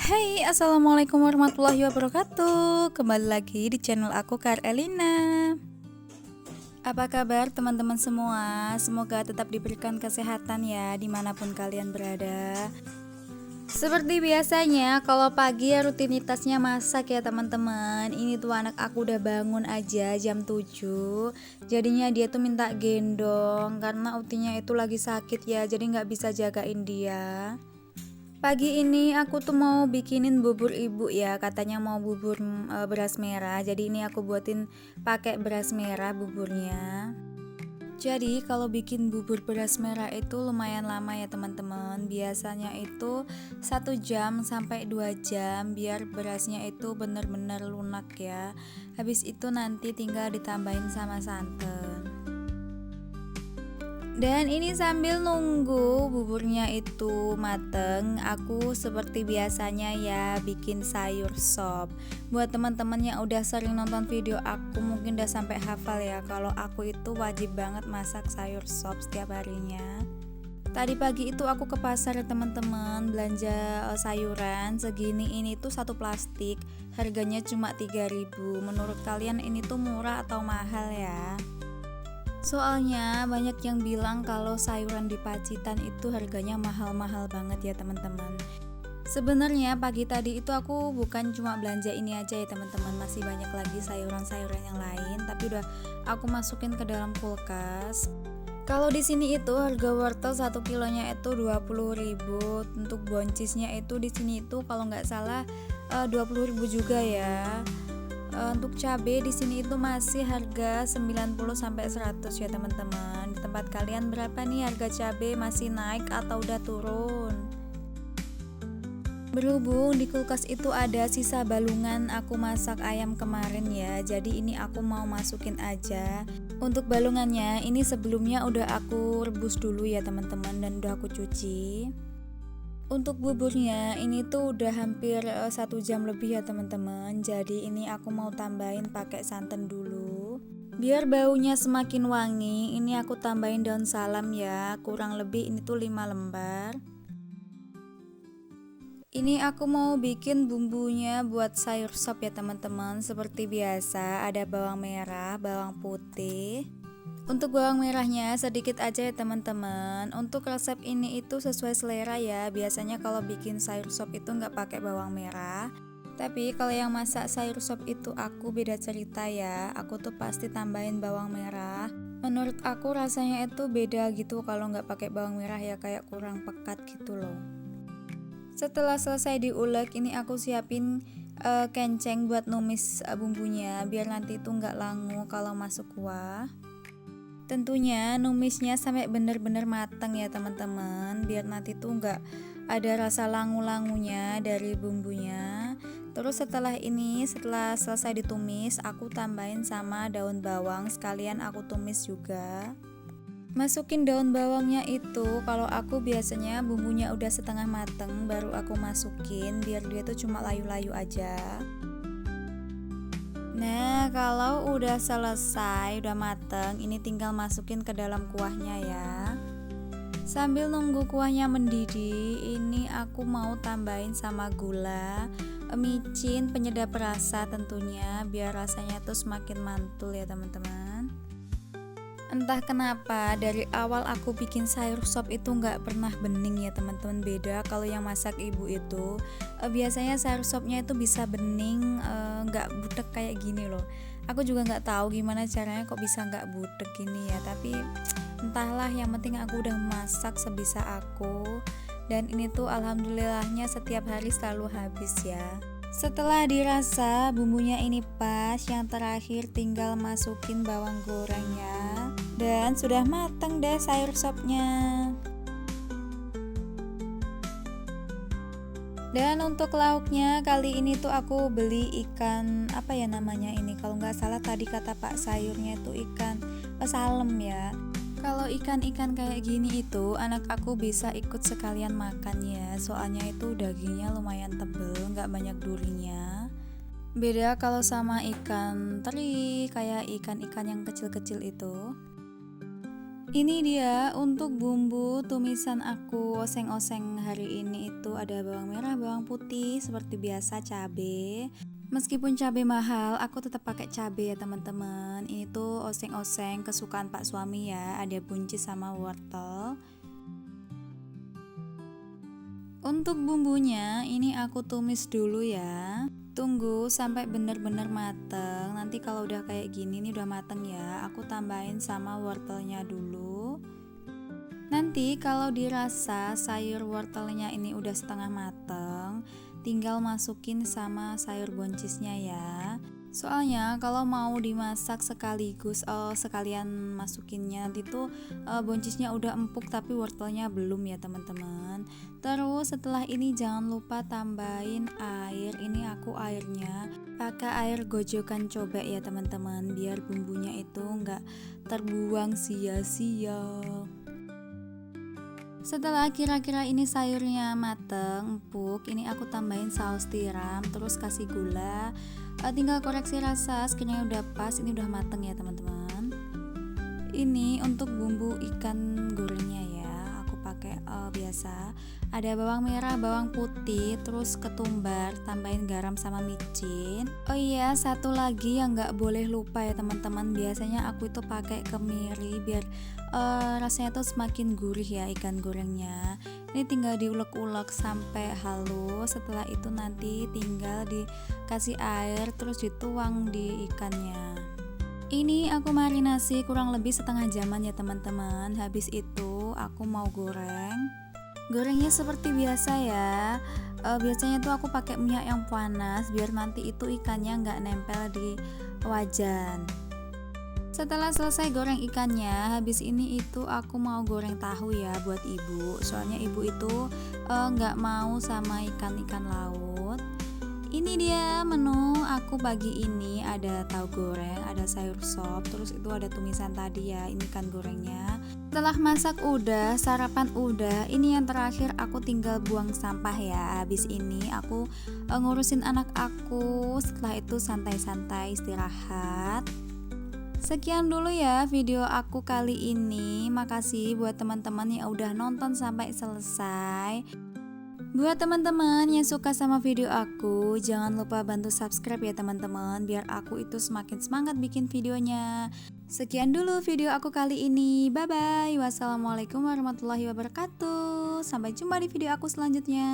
Hai, assalamualaikum warahmatullahi wabarakatuh. Kembali lagi di channel aku, Kak Elina. Apa kabar teman-teman semua? Semoga tetap diberikan kesehatan ya dimanapun kalian berada. Seperti biasanya, kalau pagi rutinitasnya masak ya teman-teman. Ini tuh anak aku udah bangun aja jam 7. Jadinya dia tuh minta gendong karena utinya itu lagi sakit ya, jadi nggak bisa jagain dia. Pagi ini aku tuh mau bikinin bubur ibu ya, katanya mau bubur beras merah. Jadi ini aku buatin pakai beras merah buburnya. Jadi kalau bikin bubur beras merah itu lumayan lama ya teman-teman. Biasanya itu 1 jam sampai 2 jam biar berasnya itu bener-bener lunak ya. Habis itu nanti tinggal ditambahin sama santan. Dan ini sambil nunggu buburnya itu mateng, aku seperti biasanya ya bikin sayur sop. Buat teman-teman yang udah sering nonton video aku mungkin udah sampai hafal ya, kalau aku itu wajib banget masak sayur sop setiap harinya. Tadi pagi itu aku ke pasar ya teman-teman, belanja sayuran segini ini tuh satu plastik, harganya cuma 3.000. Menurut kalian ini tuh murah atau mahal ya? Soalnya banyak yang bilang kalau sayuran di Pacitan itu harganya mahal-mahal banget ya teman-teman. Sebenarnya pagi tadi itu aku bukan cuma belanja ini aja ya teman-teman, masih banyak lagi sayuran-sayuran yang lain, tapi udah aku masukin ke dalam kulkas. Kalau di sini itu harga wortel 1 kilonya itu 20.000. Untuk boncisnya itu di sini itu kalau nggak salah 20.000 juga ya. Untuk cabai di sini itu masih harga 90 sampai 100 ya teman-teman. Di tempat kalian berapa nih harga cabai, masih naik atau udah turun? Berhubung di kulkas itu ada sisa balungan aku masak ayam kemarin ya, jadi ini aku mau masukin aja. Untuk balungannya ini sebelumnya udah aku rebus dulu ya teman-teman dan udah aku cuci. Untuk buburnya ini tuh udah hampir 1 jam lebih ya teman-teman. Jadi ini aku mau tambahin pakai santan dulu. Biar baunya semakin wangi, ini aku tambahin daun salam ya. Kurang lebih ini tuh 5 lembar. Ini aku mau bikin bumbunya buat sayur sop ya teman-teman. Seperti biasa ada bawang merah, bawang putih. Untuk bawang merahnya sedikit aja ya teman-teman. Untuk resep ini itu sesuai selera ya. Biasanya kalau bikin sayur sop itu nggak pakai bawang merah. Tapi kalau yang masak sayur sop itu aku beda cerita ya. Aku tuh pasti tambahin bawang merah. Menurut aku rasanya itu beda gitu kalau nggak pakai bawang merah ya, kayak kurang pekat gitu loh. Setelah selesai diulek, ini aku siapin kenceng buat numis bumbunya biar nanti itu nggak langu kalau masuk kuah. Tentunya numisnya sampai bener-bener matang ya teman-teman, biar nanti tuh nggak ada rasa langu-langunya dari bumbunya. Terus setelah selesai ditumis, aku tambahin sama daun bawang, sekalian aku tumis juga. Masukin daun bawangnya itu, kalau aku biasanya bumbunya udah setengah mateng baru aku masukin, biar dia tuh cuma layu-layu aja. Nah, kalau udah selesai, udah mateng, ini tinggal masukin ke dalam kuahnya ya. Sambil nunggu kuahnya mendidih, ini aku mau tambahin sama gula, micin, penyedap rasa tentunya, biar rasanya tuh semakin mantul ya teman-teman. Entah kenapa dari awal aku bikin sayur sop itu nggak pernah bening ya teman-teman. Beda kalau yang masak ibu itu biasanya sayur sopnya itu bisa bening, nggak butek kayak gini loh. Aku juga nggak tahu gimana caranya kok bisa nggak butek gini ya, tapi entahlah, yang penting aku udah masak sebisa aku. Dan ini tuh alhamdulillahnya setiap hari selalu habis ya. Setelah dirasa bumbunya ini pas, yang terakhir tinggal masukin bawang gorengnya. Dan sudah mateng deh sayur sopnya. Dan untuk lauknya kali ini tuh aku beli ikan, apa ya namanya ini, kalau nggak salah tadi kata Pak sayurnya itu ikan salem ya. Kalau ikan-ikan kayak gini itu anak aku bisa ikut sekalian makan ya, soalnya itu dagingnya lumayan tebel, nggak banyak durinya. Beda kalau sama ikan teri, kayak ikan-ikan yang kecil-kecil itu. Ini dia untuk bumbu tumisan aku oseng-oseng hari ini. Itu ada bawang merah, bawang putih, seperti biasa cabe. Meskipun cabai mahal, aku tetap pakai cabai ya teman-teman. Ini tuh oseng-oseng kesukaan Pak suami ya, ada buncis sama wortel. Untuk bumbunya ini aku tumis dulu ya. Tunggu sampai bener-bener mateng. Nanti kalau udah kayak gini nih udah mateng ya, aku tambahin sama wortelnya dulu. Nanti kalau dirasa sayur wortelnya ini udah setengah mateng, tinggal masukin sama sayur boncisnya ya. Soalnya kalau mau dimasak sekaligus sekalian masukinnya nanti tuh boncisnya udah empuk tapi wortelnya belum ya teman-teman. Terus setelah ini jangan lupa tambahin air. Ini aku airnya pakai air gojokan cobek ya teman-teman, biar bumbunya itu nggak terbuang sia-sia. Setelah kira-kira ini sayurnya mateng, empuk, ini aku tambahin saus tiram, terus kasih gula. Tinggal koreksi rasa, sekiranya udah pas, ini udah mateng ya teman-teman. Ini untuk bumbu ikan gorengnya ya, aku pakai biasa. Ada bawang merah, bawang putih, terus ketumbar, tambahin garam sama micin. Oh iya, satu lagi yang nggak boleh lupa ya teman-teman. Biasanya aku itu pakai kemiri biar rasanya tuh semakin gurih ya ikan gorengnya. Ini tinggal diulek-ulek sampai halus. Setelah itu nanti tinggal dikasih air, terus dituang di ikannya. Ini aku marinasi kurang lebih setengah jaman ya teman-teman. Habis itu aku mau goreng. Gorengnya seperti biasa ya. Biasanya tuh aku pakai minyak yang panas biar nanti itu ikannya nggak nempel di wajan. Setelah selesai goreng ikannya, habis ini itu aku mau goreng tahu ya buat ibu. Soalnya ibu itu nggak mau sama ikan-ikan laut. Ini dia menu aku pagi ini, ada tahu goreng, ada sayur sop, terus itu ada tumisan tadi ya, ini ikan gorengnya. Setelah masak udah, sarapan udah, ini yang terakhir aku tinggal buang sampah ya. Habis ini aku ngurusin anak aku, setelah itu santai-santai istirahat. Sekian dulu ya video aku kali ini. Makasih buat teman-teman yang udah nonton sampai selesai. Buat teman-teman yang suka sama video aku, jangan lupa bantu subscribe ya teman-teman, biar aku itu semakin semangat bikin videonya. Sekian dulu video aku kali ini. Bye bye. Wassalamualaikum warahmatullahi wabarakatuh. Sampai jumpa di video aku selanjutnya.